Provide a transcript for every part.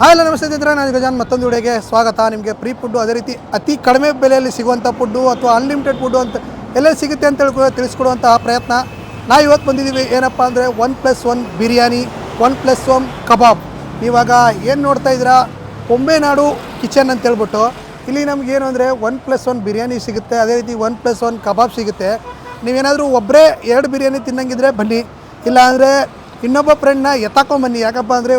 Hi ನಮಸ್ತೆ ಸ್ನೇಹಿತರೆ, ನಾನು ಗಜಾನ್ ಮತ್ತೊಂದು ವಿಡಿಯೋಗೆ ಸ್ವಾಗತ. ನಿಮಗೆ ಫ್ರೀ ಫುಡ್ಡು, ಅದೇ ರೀತಿ ಅತಿ ಕಡಿಮೆ ಬೆಲೆಯಲ್ಲಿ ಸಿಗುವಂಥ ಫುಡ್ಡು ಅಥವಾ ಅನ್ಲಿಮಿಟೆಡ್ ಫುಡ್ಡು ಅಂತ ಎಲ್ಲೆಲ್ಲಿ ಸಿಗುತ್ತೆ ಅಂತ ತಿಳಿಸ್ಕೊಡುವಂತಹ ಪ್ರಯತ್ನ. ನಾವು ಇವತ್ತು ಬಂದಿದ್ದೀವಿ ಏನಪ್ಪ ಅಂದರೆ 1+1 ಬಿರಿಯಾನಿ, 1+1 ಕಬಾಬ್. ಇವಾಗ ಏನು ನೋಡ್ತಾ ಇದ್ದೀರಾ, ಬೊಂಬೆನಾಡು ಕಿಚನ್ ಅಂತ ಹೇಳ್ಬಿಟ್ಟು ಇಲ್ಲಿ ನಮಗೇನು ಅಂದರೆ 1+1 ಬಿರಿಯಾನಿ ಸಿಗುತ್ತೆ, ಅದೇ ರೀತಿ 1+1 ಕಬಾಬ್ ಸಿಗುತ್ತೆ. ನೀವೇನಾದರೂ ಒಬ್ಬರೇ 2 ಬಿರಿಯಾನಿ ತಿನ್ನಂಗಿದ್ರೆ ಬನ್ನಿ, ಇಲ್ಲಾಂದರೆ ಇನ್ನೊಬ್ಬ ಫ್ರೆಂಡ್ನ ಎತ್ತಾಕೊಂಬನ್ನಿ. ಯಾಕಪ್ಪ ಅಂದರೆ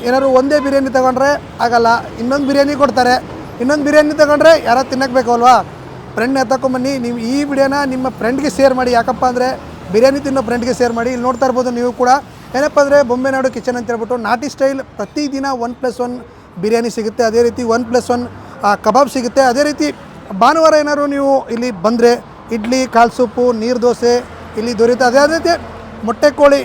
ಏನಾದ್ರು ಒಂದೇ ಬಿರಿಯಾನಿ ತೊಗೊಂಡ್ರೆ ಆಗಲ್ಲ, ಇನ್ನೊಂದು ಬಿರಿಯಾನಿ ಕೊಡ್ತಾರೆ. ಇನ್ನೊಂದು ಬಿರಿಯಾನಿ ತೊಗೊಂಡ್ರೆ ಯಾರು ತಿನ್ನಕ್ಕೆ ಬೇಕಲ್ವಾ, ಫ್ರೆಂಡ್ನ ಎತ್ತಾಕೊಂಬನ್ನಿ. ನೀವು ಈ ವಿಡಿಯೋನ ನಿಮ್ಮ ಫ್ರೆಂಡ್ಗೆ ಶೇರ್ ಮಾಡಿ. ಯಾಕಪ್ಪ ಅಂದರೆ ಬಿರಿಯಾನಿ ತಿನ್ನೋ ಫ್ರೆಂಡ್ಗೆ ಶೇರ್ ಮಾಡಿ. ಇಲ್ಲಿ ನೋಡ್ತಾ ಇರ್ಬೋದು ನೀವು ಕೂಡ, ಏನಪ್ಪ ಅಂದರೆ ಬೊಂಬೆನಾಡು ಕಿಚನ್ ಅಂತ ಹೇಳ್ಬಿಟ್ಟು ನಾಟಿ ಸ್ಟೈಲ್ ಪ್ರತಿದಿನ 1+1 ಬಿರಿಯಾನಿ ಸಿಗುತ್ತೆ, ಅದೇ ರೀತಿ 1+1 ಕಬಾಬ್ ಸಿಗುತ್ತೆ. ಅದೇ ರೀತಿ ಭಾನುವಾರ ಏನಾದ್ರು ನೀವು ಇಲ್ಲಿ ಬಂದರೆ ಇಡ್ಲಿ, ಕಾಲು ಸೂಪು, ನೀರು ದೋಸೆ ಇಲ್ಲಿ ದೊರೆಯುತ್ತೆ. ಅದೇ ರೀತಿ ಮೊಟ್ಟೆ ಕೋಳಿ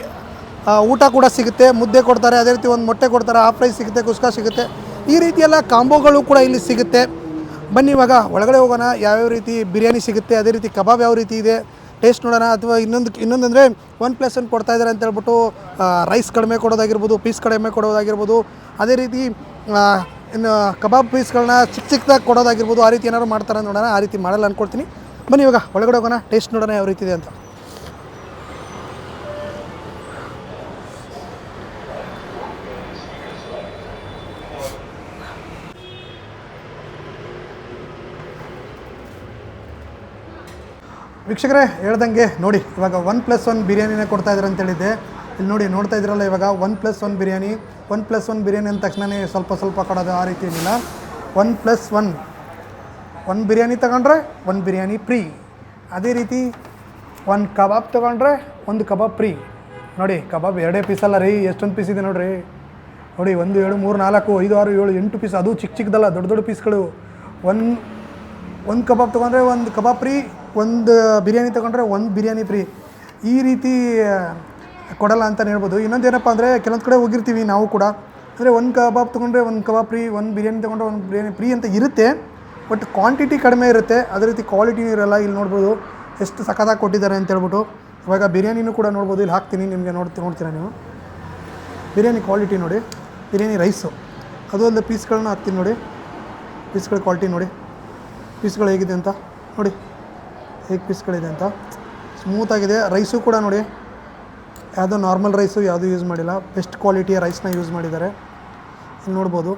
ಊಟ ಕೂಡ ಸಿಗುತ್ತೆ, ಮುದ್ದೆ ಕೊಡ್ತಾರೆ, ಅದೇ ರೀತಿ ಒಂದು ಮೊಟ್ಟೆ ಕೊಡ್ತಾರೆ, ಹಾಫ್ ರೈಸ್ ಸಿಗುತ್ತೆ, ಕುಸ್ಕಾ ಸಿಗುತ್ತೆ. ಈ ರೀತಿಯೆಲ್ಲ ಕಾಂಬೋಗಳು ಕೂಡ ಇಲ್ಲಿ ಸಿಗುತ್ತೆ. ಬನ್ನಿ ಇವಾಗ ಒಳಗಡೆ ಹೋಗೋಣ, ಯಾವ್ಯಾವ ರೀತಿ ಬಿರಿಯಾನಿ ಸಿಗುತ್ತೆ, ಅದೇ ರೀತಿ ಕಬಾಬ್ ಯಾವ ರೀತಿ ಇದೆ ಟೇಸ್ಟ್ ನೋಡೋಣ. ಅಥವಾ ಇನ್ನೊಂದಂದರೆ 1+1 ಕೊಡ್ತಾ ಇದ್ದಾರೆ ಅಂತ ಹೇಳ್ಬಿಟ್ಟು ರೈಸ್ ಕಡಿಮೆ ಕೊಡೋದಾಗಿರ್ಬೋದು, ಪೀಸ್ ಕಡಿಮೆ ಕೊಡೋದಾಗಿರ್ಬೋದು, ಅದೇ ರೀತಿ ಇನ್ನು ಕಬಾಬ್ ಪೀಸ್ಗಳನ್ನ ಚಿಕ್ಕದಾಗಿ ಕೊಡೋದಾಗಿರ್ಬೋದು. ಆ ರೀತಿ ಏನಾದ್ರು ಮಾಡ್ತಾರೆ ನೋಡೋಣ. ಆ ರೀತಿ ಮಾಡಲ್ಲ ಅಂದ್ಕೊಳ್ತೀನಿ. ಬನ್ನಿ ಇವಾಗ ಒಳಗಡೆ ಹೋಗೋಣ, ಟೇಸ್ಟ್ ನೋಡೋಣ ಯಾವ ರೀತಿ ಇದೆ ಅಂತ. ವೀಕ್ಷಕರೇ, ಹೇಳ್ದಂಗೆ ನೋಡಿ, ಇವಾಗ 1+1 ಬಿರಿಯಾನಿನೇ ಕೊಡ್ತಾ ಇದ್ದಾರೆ ಅಂತ ಹೇಳಿದ್ದೆ. ಇಲ್ಲಿ ನೋಡಿ, ನೋಡ್ತಾ ಇದ್ರಲ್ಲ, ಇವಾಗ 1+1 ಬಿರಿಯಾನಿ. 1+1 ಬಿರಿಯಾನಿ ಅಂದ ತಕ್ಷಣವೇ ಸ್ವಲ್ಪ ಕೊಡೋದು ಆ ರೀತಿ ಏನಿಲ್ಲ. 1+1 1 ಬಿರಿಯಾನಿ ತೊಗೊಂಡ್ರೆ 1 ಬಿರಿಯಾನಿ ಫ್ರೀ. ಅದೇ ರೀತಿ 1 ಕಬಾಬ್ ತೊಗೊಂಡ್ರೆ 1 ಕಬಾಬ್ ಫ್ರೀ. ನೋಡಿ, ಕಬಾಬ್ 2 ಪೀಸಲ್ಲ ರೀ, ಎಷ್ಟೊಂದು ಪೀಸ್ ಇದೆ ನೋಡಿರಿ. ನೋಡಿ, 1 2 3 4 5 6 7 8 ಪೀಸ್, ಅದು ಚಿಕ್ಕದಲ್ಲ, ದೊಡ್ಡ ಪೀಸ್ಗಳು. ಒಂದು ಕಬಾಬ್ ತೊಗೊಂಡ್ರೆ 1 ಕಬಾಬ್ ಫ್ರೀ, 1 ಬಿರಿಯಾನಿ ತೊಗೊಂಡ್ರೆ 1 ಬಿರಿಯಾನಿ ಫ್ರೀ. ಈ ರೀತಿ ಕೊಡಲ್ಲ ಅಂತಲೇ ಹೇಳ್ಬೋದು. ಇನ್ನೊಂದು ಏನಪ್ಪ ಅಂದರೆ, ಕೆಲವೊಂದು ಕಡೆ ಹೋಗಿರ್ತೀವಿ ನಾವು ಕೂಡ, ಅಂದರೆ 1 ಕಬಾಬ್ ತೊಗೊಂಡ್ರೆ 1 ಕಬಾಬ್ ಫ್ರೀ, 1 ಬಿರಿಯಾನಿ ತೊಗೊಂಡ್ರೆ 1 ಬಿರಿಯಾನಿ ಫ್ರೀ ಅಂತ ಇರುತ್ತೆ. ಬಟ್ ಕ್ವಾಂಟಿಟಿ ಕಡಿಮೆ ಇರುತ್ತೆ, ಅದೇ ರೀತಿ ಕ್ವಾಲಿಟಿನೂ ಇರೋಲ್ಲ. ಇಲ್ಲಿ ನೋಡ್ಬೋದು ಎಷ್ಟು ಸಖತ್ತಾಗಿ ಕೊಟ್ಟಿದ್ದಾರೆ ಅಂತ ಹೇಳ್ಬಿಟ್ಟು. ಇವಾಗ ಬಿರಿಯಾನಿನೂ ಕೂಡ ನೋಡ್ಬೋದು, ಇಲ್ಲಿ ಹಾಕ್ತೀನಿ ನಿಮಗೆ, ನೋಡ್ತೀರಾ ನೀವು. ಬಿರಿಯಾನಿ ಕ್ವಾಲಿಟಿ ನೋಡಿ, ಬಿರಿಯಾನಿ ರೈಸು ಅದು ಒಂದು ಪೀಸ್ಗಳನ್ನ ಹಾಕ್ತೀನಿ ನೋಡಿ. ಪೀಸ್ಗಳ ಕ್ವಾಲಿಟಿ ನೋಡಿ, ಪೀಸ್ಗಳು ಹೇಗಿದೆ ಅಂತ ನೋಡಿ, ಹೇಗೆ ಪೀಸ್ಗಳಿದೆ ಅಂತ, ಸ್ಮೂತಾಗಿದೆ. ರೈಸು ಕೂಡ ನೋಡಿ, ಯಾವುದೋ ನಾರ್ಮಲ್ ರೈಸು ಯಾವುದೂ ಯೂಸ್ ಮಾಡಿಲ್ಲ, ಬೆಸ್ಟ್ ಕ್ವಾಲಿಟಿಯ ರೈಸ್ನ ಯೂಸ್ ಮಾಡಿದ್ದಾರೆ. ಇಲ್ಲಿ ನೋಡ್ಬೋದು.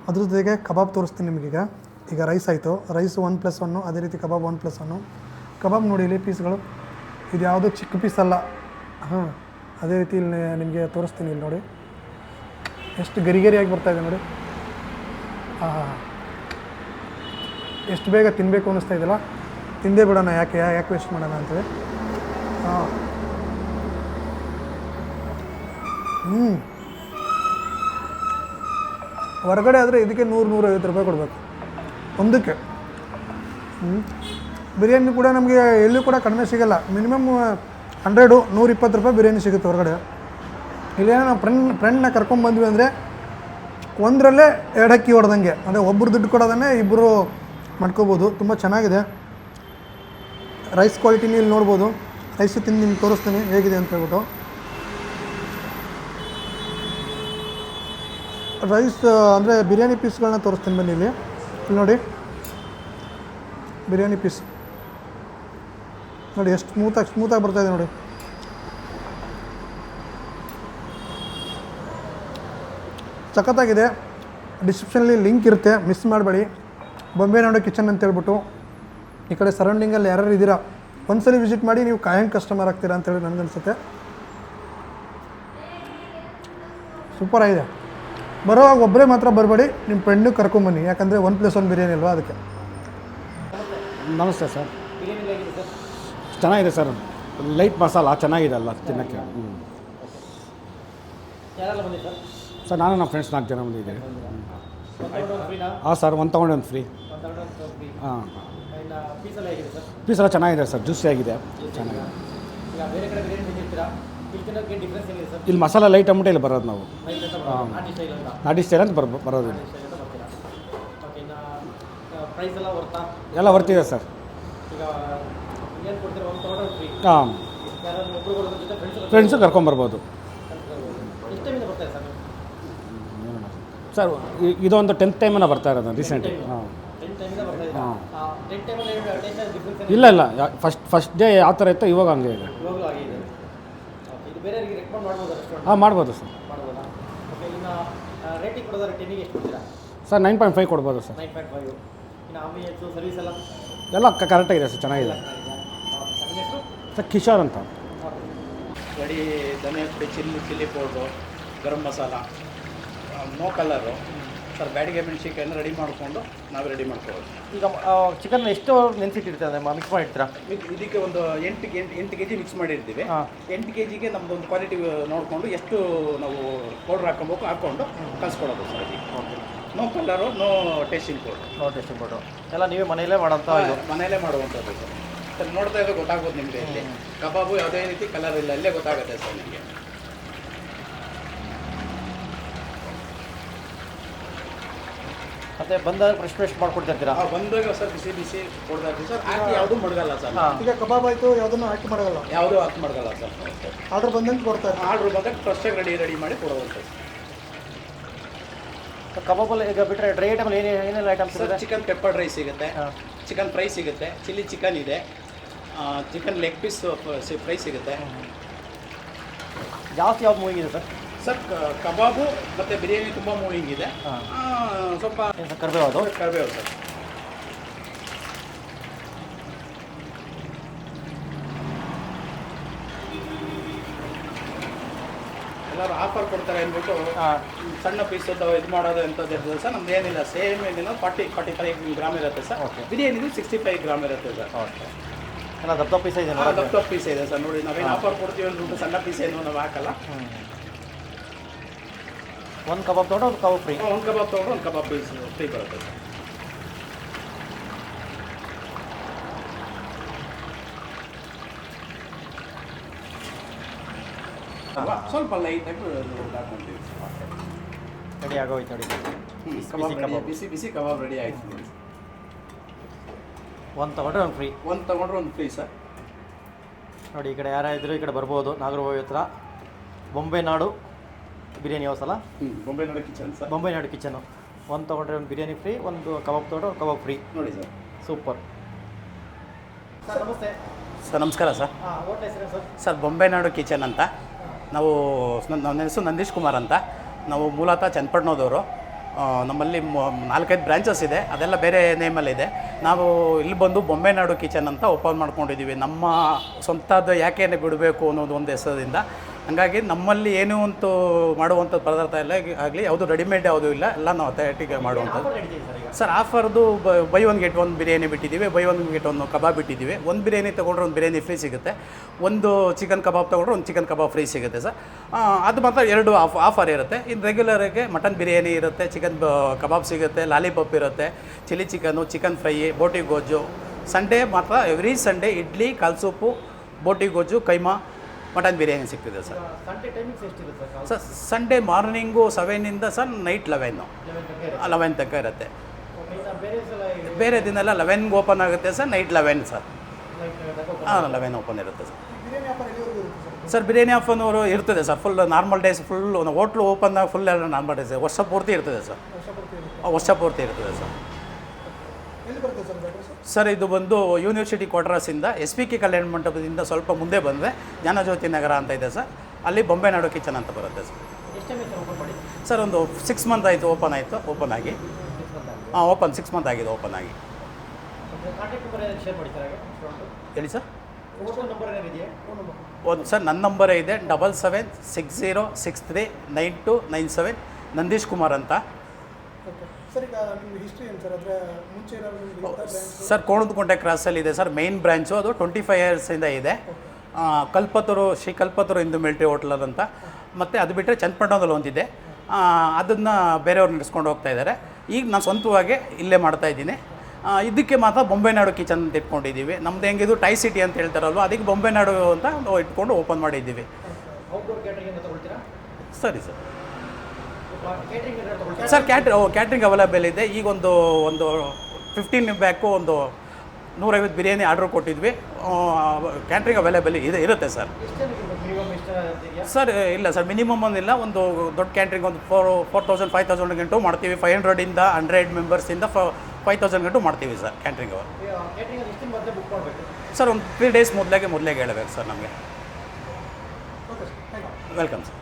ಅದ್ರ ಜೊತೆಗೆ ಕಬಾಬ್ ತೋರಿಸ್ತೀನಿ ನಿಮಗೀಗ. ಈಗ ರೈಸ್ ಆಯಿತು, ರೈಸು 1+1, ಅದೇ ರೀತಿ ಕಬಾಬ್ 1+1. ಕಬಾಬ್ ನೋಡಿ, ಇಲ್ಲಿ ಪೀಸ್ಗಳು ಇದು ಯಾವುದೋ ಚಿಕ್ಕ ಪೀಸ್ ಅಲ್ಲ. ಅದೇ ರೀತಿ ಇಲ್ಲಿ ನಿಮಗೆ ತೋರಿಸ್ತೀನಿ. ಇಲ್ಲಿ ನೋಡಿ ಎಷ್ಟು ಗರಿಗರಿಯಾಗಿ ಬರ್ತಾಯಿದೆ ನೋಡಿ. ಎಷ್ಟು ಬೇಗ ತಿನ್ನಬೇಕು ಅನ್ನಿಸ್ತಾ ಇದೆಯಲ್ಲ. ತಿಂದೇ ಬಿಡೋಣ, ಯಾಕೆ ವೇಸ್ಟ್ ಮಾಡೋಣ ಅಂತೇಳಿ. ಹೊರಗಡೆ ಆದರೆ ಇದಕ್ಕೆ 100-150 ರೂಪಾಯಿ ಕೊಡಬೇಕು ಒಂದಕ್ಕೆ. ಬಿರಿಯಾನಿ ಕೂಡ ನಮಗೆ ಎಲ್ಲೂ ಕೂಡ ಕಡಿಮೆ ಸಿಗೋಲ್ಲ. ಮಿನಿಮಮ್ 100-120 ರೂಪಾಯಿ ಬಿರಿಯಾನಿ ಸಿಗುತ್ತೆ ಹೊರಗಡೆ. ಇಲ್ಲೇನೋ ನಾವು ಫ್ರೆಂಡ್ನ ಕರ್ಕೊಂಡ್ಬಂದ್ವಿ ಅಂದರೆ ಒಂದರಲ್ಲೇ 2 ಅಕ್ಕಿ ಹೊಡೆದಂಗೆ, ಅಂದರೆ ಒಬ್ಬರು ದುಡ್ಡು ಕೊಡೋದನ್ನೇ ಇಬ್ಬರು ಮಾಡ್ಕೋಬೋದು. ತುಂಬ ಚೆನ್ನಾಗಿದೆ. ರೈಸ್ ಕ್ವಾಲಿಟಿನ ಇಲ್ಲಿ ನೋಡ್ಬೋದು. ರೈಸು ತಿಂದು ನಿಮ್ಗೆ ತೋರಿಸ್ತೀನಿ ಹೇಗಿದೆ ಅಂತ ಹೇಳ್ಬಿಟ್ಟು. ರೈಸ್ ಅಂದರೆ ಬಿರಿಯಾನಿ ಪೀಸ್ಗಳನ್ನ ತೋರಿಸ್ತೀನಿ ಬನ್ನಿ. ಇಲ್ಲಿ ನೋಡಿ, ಬಿರಿಯಾನಿ ಪೀಸ್ ನೋಡಿ, ಎಷ್ಟು ಸ್ಮೂತಾಗಿ ಬರ್ತಾಯಿದೆ ನೋಡಿ. ಸಖತ್ತಾಗಿದೆ. ಡಿಸ್ಕ್ರಿಪ್ಷನಲ್ಲಿ ಲಿಂಕ್ ಇರುತ್ತೆ, ಮಿಸ್ ಮಾಡಬೇಡಿ. ಬೊಂಬೆನಾಡು ಕಿಚನ್ ಅಂತ ಹೇಳ್ಬಿಟ್ಟು. ಈ ಕಡೆ ಸರೌಂಡಿಂಗಲ್ಲಿ ಯಾರ್ಯಾರು ಇದ್ದೀರಾ, ಒಂದ್ಸಲಿ ವಿಸಿಟ್ ಮಾಡಿ, ನೀವು ಕಾಯಂ ಕಸ್ಟಮರ್ ಆಗ್ತೀರಾ ಅಂತೇಳಿ ನನಗನ್ಸುತ್ತೆ. ಸೂಪರಾಗಿದೆ. ಬರೋವಾಗ ಒಬ್ಬರೇ ಮಾತ್ರ ಬರಬೇಡಿ, ನಿಮ್ಮ ಫ್ರೆಂಡು ಕರ್ಕೊಂಬನ್ನಿ. ಯಾಕಂದರೆ 1+1 ಬಿರಿಯಾನಿ ಅಲ್ವಾ, ಅದಕ್ಕೆ. ನಮಸ್ತೆ ಸರ್. ಚೆನ್ನಾಗಿದೆ ಸರ್, ಲೈಟ್ ಮಸಾಲ ಚೆನ್ನಾಗಿದೆ ಅಲ್ಲ ತಿನ್ನೋಕ್ಕೆ. ಸರ್ ನಾನು ನಮ್ಮ ಫ್ರೆಂಡ್ಸ್ 4 ಜನ ಬಂದಿದ್ದೀವಿ. ಹಾಂ ಸರ್, 1 ತೊಗೊಂಡು 1 ಫ್ರೀ. ಹಾಂ, ಪೀಸೆಲ್ಲ ಚೆನ್ನಾಗಿದೆ ಸರ್, ಜ್ಯೂಸಿ ಆಗಿದೆ, ಚೆನ್ನಾಗಿದೆ. ಇಲ್ಲಿ ಮಸಾಲ ಲೈಟ್ ಅಂದ್ಬಿಟ್ಟು ಇಲ್ಲಿ ಬರೋದು ನಾವು. ನಾಟಿ ಸ್ಟೈಲ್ ಅಂತ ಬರೋದು ಇಲ್ಲಿ. ಎಲ್ಲ ಬರ್ತಿದೆ ಸರ್. ಹಾಂ, ಫ್ರೆಂಡ್ಸು ಕರ್ಕೊಂಬರ್ಬೋದು. ಸರ್ ಇದೊಂದು 10th ಟೈಮನ್ನು ಬರ್ತಾ ಇರೋದು ರೀಸೆಂಟಾಗಿ. ಹಾಂ ಹಾಂ ಇಲ್ಲ ಇಲ್ಲ, ಫಸ್ಟ್ ಡೇ ಯಾವ ಥರ ಇತ್ತು ಇವಾಗ ಹಂಗೆ ಇದೆ. ಹಾಂ ಮಾಡ್ಬೋದು ಸರ್. ಸರ್ 9.5 ಕೊಡ್ಬೋದು ಸರ್. ಎಲ್ಲ ಕರೆಕ್ಟಾಗಿದೆ ಸರ್, ಚೆನ್ನಾಗಿದೆ ಸರ್. ಕಿಶೋರ್ ಅಂತ. ರೆಡಿ ಧನಿಯಾ ಪುಡಿ, ಚಿಲ್ಲಿ ಪೌಡ್ರು, ಗರಂ ಮಸಾಲ, ನೋ ಕಲರು ಸರ್. ಬ್ಯಾಡಿಗೆ ಮೆಣಸಿನ್ಕಾಯನ್ನು ರೆಡಿ ಮಾಡಿಕೊಂಡು ನಾವು ರೆಡಿ ಮಾಡ್ಕೊಳ್ಳೋದು. ಈಗ ಚಿಕನ್ ಎಷ್ಟು ನೆನೆಸಿಟ್ಟಿರ್ತಾರೆ ಮಿಕ್ಸ್ ಮಾಡಿರ್ತೀರಾ? ಇದಕ್ಕೆ ಒಂದು 8 ಕೆ ಜಿ ಮಿಕ್ಸ್ ಮಾಡಿರ್ತೀವಿ. 8 ಕೆ ಜಿಗೆ ನಮ್ಮದು ಒಂದು ಕ್ವಾಲಿಟಿ ನೋಡಿಕೊಂಡು ಎಷ್ಟು ನಾವು ಪೌಡ್ರ್ ಹಾಕೊಬೇಕು ಹಾಕ್ಕೊಂಡು ಕಲಿಸ್ಕೊಡೋದು ಸರ್. ಅದಕ್ಕೆ no colour, no tasting powder ಎಲ್ಲ ನೀವೇ ಮನೆಯಲ್ಲೇ ಮಾಡೋಂಥ ಇದು? ಮನೆಯಲ್ಲೇ ಮಾಡುವಂಥದ್ದು ಸರ್. ಸರ್ ನೋಡ್ತಾ ಇದ್ರೆ ಗೊತ್ತಾಗ್ಬೋದು ನಿಮಗೆ. ಇಲ್ಲಿ ಕಬಾಬು ಯಾವುದೇ ರೀತಿ ಕಲರ್ ಇಲ್ಲ, ಅಲ್ಲೇ ಗೊತ್ತಾಗುತ್ತೆ ಸರ್ ನಿಮಗೆ. ಮತ್ತೆ ಬಂದಾಗ ಫ್ರೆಶ್ ಮಾಡ್ಕೊಡ್ತಿರ್ತೀರಾ? ಬಂದಾಗ ಸರ್ ಬಿಸಿ ಕೊಡ್ತಾ ಇರ್ತೀವಿ ಸರ್. ಹಾಕಿ ಯಾವುದೂ ಮಡಗಲ್ಲ ಸರ್. ಈಗ ಕಬಾಬ್ ಆಯಿತು, ಯಾವುದನ್ನು ಹಾಕಿ ಮಾಡಲ್ಲ, ಯಾವುದೂ ಹಾಕಿ ಮಡಗಲ್ಲ ಸರ್. ಆರ್ಡರ್ ಬಂದಂಗೆ ಕೊಡ್ತಾರೆ. ಆರ್ಡ್ರ್ ಬಂದಾಗ ಫ್ರೆಶ್ಶಾಗಿ ರೆಡಿ ಮಾಡಿ ಕೊಡುವಂಥದ್ದು. ಕಬಾಬಲ್ಲಿ ಈಗ ಬಿಟ್ಟರೆ ಡ್ರೈ ಐಟಮಲ್ಲಿ ಏನೆಲ್ಲ ಐಟಮ್ಸ್ ಸರ್ ಇದೆ? ಚಿಕನ್ ಪೆಪ್ಪರ್ ಡ್ರೈ ಸಿಗುತ್ತೆ, ಚಿಕನ್ ಫ್ರೈ ಸಿಗುತ್ತೆ, ಚಿಲ್ಲಿ ಚಿಕನ್ ಇದೆ, ಚಿಕನ್ ಲೆಗ್ ಪೀಸ್ ಫ್ರೈ ಸಿಗುತ್ತೆ. ಜಾಸ್ತಿ ಯಾವ್ದು ಮೂವಿಂಗ್ ಇದೆ ಸರ್? ಸರ್ ಕಬಾಬು ಮತ್ತು ಬಿರಿಯಾನಿ ತುಂಬ ಮೂವಿಂಗ್ ಇದೆ. ಸ್ವಲ್ಪ ಕರಿಬೇವು ಕರಿಬೇವು ಸರ್. ಎಲ್ಲರೂ ಆಫರ್ ಕೊಡ್ತಾರೆ ಅಂದ್ಬಿಟ್ಟು ಸಣ್ಣ ಪೀಸ್ ಇದು ಮಾಡೋದು ಎಂಥದ್ದು ಇರ್ತದೆ ಸರ್. ನಮ್ದು ಏನಿಲ್ಲ, ಸೇಮ್ ಏನಿಲ್ಲ, 45 ಗ್ರಾಮ್ ಇರುತ್ತೆ ಸರ್. ಬಿರಿಯಾನಿದು 65 ಗ್ರಾಮ್ ಇರುತ್ತೆ ಸರ್. ಓಕೆ. ಎಲ್ಲ ದಪ್ಪ ಪೀಸ್ ಇದೆ? ದಪ್ಪ ಪೀಸ್ ಇದೆ ಸರ್. ನೋಡಿ, ನಾವೇನು ಆಫರ್ ಕೊಡ್ತೀವಿ ಅಂದ್ಬಿಟ್ಟು ಸಣ್ಣ ಪೀಸ್ ಏನು ನಾವು ಹಾಕಲ್ಲ. ಒಂದು ಕಬಾಬ್ ತೊಗೊಂಡು ಒಂದು ಕಬಾಬ್ ಫ್ರೀ? ಒಂದು ಕಬಾಬ್ ತೊಗೊಂಡು ಒಂದು ಕಬಾಬ್ ಪೀಸ್ ಫ್ರೀ ಬರುತ್ತೆ ಸರ್. ಸ್ವಲ್ಪ ಲೈಟಾಗಿ ಹಾಕ್ಕೊಂತೀವಿ. ರೆಡಿ ಆಗೋಯ್ತು ನೋಡಿ. ಬಿಸಿ ಕಬಾಬ್ ರೆಡಿ ಆಯ್ತು. ಒಂದು ತೊಗೊಂಡ್ರೆ ಒಂದು ಫ್ರೀ? ಒಂದು ತೊಗೊಂಡ್ರೆ ಒಂದು ಫ್ರೀ ಸರ್. ನೋಡಿ, ಈ ಕಡೆ ಯಾರಾದರೂ ಈ ಕಡೆ ಬರ್ಬೋದು. ನಾಗರಬಾವಿ ಹತ್ರ ಬೊಂಬೆ ನಾಡು ಬಿರಿಯಾನಿ ಹೌಸ್ ಅಲ್ಲ? ಬೊಂಬೆ ನಾಡು ಕಿಚನ್ ಸರ್. ಬೊಂಬೆ ನಾಡು ಕಿಚನು. ಒಂದು ತೊಗೊಂಡ್ರೆ ಒಂದು ಬಿರಿಯಾನಿ ಫ್ರೀ, ಒಂದು ಕಬಾಬ್ ತೊಗೊಂಡ್ರೆ ಒಂದು ಕಬಾಬ್ ಫ್ರೀ. ನೋಡಿ ಸರ್, ಸೂಪರ್. ಸರ್ ನಮಸ್ತೆ. ಸರ್ ನಮಸ್ಕಾರ ಸರ್. ಹೋಟ್ಲ್ ಹೆಸರು ಸರ್? ಸರ್ ಬೊಂಬೆ ನಾಡು ಕಿಚನ್ ಅಂತ. ನನ್ನ ಹೆಸರು ನಂದೀಶ್ ಕುಮಾರ್ ಅಂತ. ನಾವು ಮೂಲತಃ ಚನ್ನಪಟ್ಟಣದವರು. ನಮ್ಮಲ್ಲಿ 4-5 ಬ್ರಾಂಚಸ್ ಇದೆ, ಅದೆಲ್ಲ ಬೇರೆ ನೇಮಲ್ಲಿದೆ. ನಾವು ಇಲ್ಲಿ ಬಂದು ಬೊಂಬೆ ನಾಡು ಕಿಚನ್ ಅಂತ ಓಪನ್ ಮಾಡ್ಕೊಂಡಿದ್ದೀವಿ. ನಮ್ಮ ಸ್ವಂತದ್ದು ಯಾಕೆ ಬಿಡಬೇಕು ಅನ್ನೋದು ಒಂದು ಹೆಸರಿಂದ. ಹಾಗಾಗಿ ನಮ್ಮಲ್ಲಿ ಏನೂ ಅಂತೂ ಮಾಡುವಂಥ ಪದಾರ್ಥ ಎಲ್ಲ ಆಗಲಿ, ಯಾವುದು ರೆಡಿಮೇಡ್ ಯಾವುದೂ ಇಲ್ಲ, ಎಲ್ಲ ನಾವು ಅಥೆಂಟಿಕ್ ಮಾಡುವಂಥದ್ದು. ಸರ್ ಆಫರ್ದು ಬೈ 1 get 1 ಬಿರಿಯಾನಿ ಬಿಟ್ಟಿದ್ದೀವಿ, ಬೈ 1 get 1 ಕಬಾಬ್ ಬಿಟ್ಟಿದ್ದೀವಿ. ಒಂದು ಬಿರಿಯಾನಿ ತೊಗೊಂಡ್ರೆ ಒಂದು ಬಿರಿಯಾನಿ ಫ್ರೀ ಸಿಗುತ್ತೆ, ಒಂದು ಚಿಕನ್ ಕಬಾಬ್ ತೊಗೊಂಡ್ರೆ ಒಂದು ಚಿಕನ್ ಕಬಾಬ್ ಫ್ರೀ ಸಿಗುತ್ತೆ ಸರ್. ಅದು ಮಾತ್ರ 2 ಆಫರ್ ಇರುತ್ತೆ. ಇನ್ನು ರೆಗ್ಯುಲರಿಗೆ ಮಟನ್ ಬಿರಿಯಾನಿ ಇರುತ್ತೆ, ಚಿಕನ್ ಕಬಾಬ್ ಸಿಗುತ್ತೆ, ಲಾಲಿಪಾಪ್ ಇರುತ್ತೆ, ಚಿಲ್ಲಿ ಚಿಕನ್ನು, ಚಿಕನ್ ಫ್ರೈ, ಬೋಟಿ ಗೋಜು. ಸಂಡೇ ಮಾತ್ರ ಎವ್ರಿ ಸಂಡೇ ಇಡ್ಲಿ, ಕಾಲ್ ಸೂಪು, ಬೋಟಿ ಗೋಜು, ಕೈಮಾ, ಮಟನ್ ಬಿರಿಯಾನಿ ಸಿಗ್ತಿದೆ ಸರ್. ಸಂಡೇ ಟೈಮಿಂಗ್ಸ್ ಎಷ್ಟಿದೆ sir? Sir Sunday morning 7 sir night 11 ತನಕ ಇರುತ್ತೆ. ಬೇರೆ ದಿನ ಎಲ್ಲ 11 ಓಪನ್ ಆಗುತ್ತೆ ಸರ್, ನೈಟ್ 11 ಸರ್. 11 ಓಪನ್ ಇರುತ್ತೆ ಸರ್. ಸರ್ ಬಿರಿಯಾನಿ ಆಫರ್ ಇರ್ತದೆ sir. Full normal days full hotel open full ಎಲ್ಲ ನಾರ್ಮಲ್ ಡೇಸ್ ವರ್ಷ ಪೂರ್ತಿ ಇರ್ತದೆ ಸರ್. ವರ್ಷ ಪೂರ್ತಿ ಇರ್ತದೆ ಸರ್. ಸರ್ ಇದು ಬಂದು ಯೂನಿವರ್ಸಿಟಿ ಕ್ವಾರ್ಟರ್ಸಿಂದ SPK ಕಲ್ಯಾಣ ಮಂಟಪದಿಂದ ಸ್ವಲ್ಪ ಮುಂದೆ ಬಂದರೆ ಜ್ಞಾನಜ್ಯೋತಿ ನಗರ ಅಂತ ಇದೆ ಸರ್. ಅಲ್ಲಿ ಬೊಂಬೆ ನಾಡು ಕಿಚನ್ ಅಂತ ಬರುತ್ತೆ ಸರ್. ಸರ್ ಒಂದು 6 ಮಂತ್ ಆಯಿತು ಓಪನ್ ಆಗಿ. 6 ಮಂತ್ ಆಗಿದೆ ಓಪನ್ ಆಗಿ. ಹೇಳಿ ಸರ್. ಒಂದು ಸರ್ ನನ್ನ ನಂಬರೇ ಇದೆ 7760639297, ನಂದೀಶ್ ಕುಮಾರ್ ಅಂತ. ಸರ್ ಕೋಣದಕುಂಟೆ ಕ್ರಾಸಲ್ಲಿದೆ ಸರ್ ಮೈನ್ ಬ್ರ್ಯಾಂಚು. ಅದು 25 ಇಯರ್ಸಿಂದ ಇದೆ. ಶ್ರೀ ಕಲ್ಪತರು ಹಿಂದೂ ಮಿಲಿಟರಿ ಹೋಟ್ಲ್ ಅಂತ. ಮತ್ತು ಅದು ಬಿಟ್ಟರೆ ಚನ್ನಪಟ್ಟಣದಲ್ಲಿ ಒಂದಿದೆ, ಅದನ್ನು ಬೇರೆಯವ್ರು ನಡೆಸ್ಕೊಂಡು ಹೋಗ್ತಾ ಇದ್ದಾರೆ. ಈಗ ನಾನು ಸ್ವಂತವಾಗಿ ಇಲ್ಲೇ ಮಾಡ್ತಾಯಿದ್ದೀನಿ. ಇದಕ್ಕೆ ಮಾತ್ರ ಬೊಂಬೆ ನಾಡು ಕಿಚನ್ ಅಂತ ಇಟ್ಕೊಂಡಿದ್ದೀವಿ. ನಮ್ದು ಹೆಂಗಿದು ಟೈ ಸಿಟಿ ಅಂತ ಹೇಳ್ತಾರಲ್ವ, ಅದಕ್ಕೆ ಬೊಂಬೆ ನಾಡು ಅಂತ ಇಟ್ಕೊಂಡು ಓಪನ್ ಮಾಡಿದ್ದೀವಿ. ಸರಿ ಸರ್. ಸರ್ ಕ್ಯಾಟ್ರಿಂಗ್ ಅವೈಲೇಬಲ್ ಇದೆ. ಈಗ ಒಂದು 15 ಬ್ಯಾಕು ಒಂದು 150 ಬಿರಿಯಾನಿ ಆರ್ಡ್ರ್ ಕೊಟ್ಟಿದ್ವಿ. ಕ್ಯಾಟ್ರಿಂಗ್ ಅವೈಲೇಬಲ್ ಇರುತ್ತೆ ಸರ್. ಮಿನಿಮಮ್ ಇಷ್ಟ ಇದೆಯಾ? ಸರ್ ಇಲ್ಲ ಸರ್, ಮಿನಿಮಮ್ ಒಂದಿಲ್ಲ. ಒಂದು ದೊಡ್ಡ ಕ್ಯಾಂಟ್ರಿಂಗ್ ಒಂದು 4,000 5,000 ಗಂಟು ಮಾಡ್ತೀವಿ. 500ಇಂದ 100 ಮೆಂಬರ್ಸಿಂದ 5,000 ಗಂಟು ಮಾಡ್ತೀವಿ ಸರ್ ಕ್ಯಾಂಟ್ರಿಂಗು. ಕೇಟ್ರಿಂಗ್ ಎಷ್ಟು ಮೊದಲೇ ಬುಕ್ ಮಾಡಬೇಕು? ಸರ್ ಒಂದು 3 ಡೇಸ್ ಮೊದಲೇ ಹೇಳಬೇಕು ಸರ್ ನಮಗೆ. Welcome sir.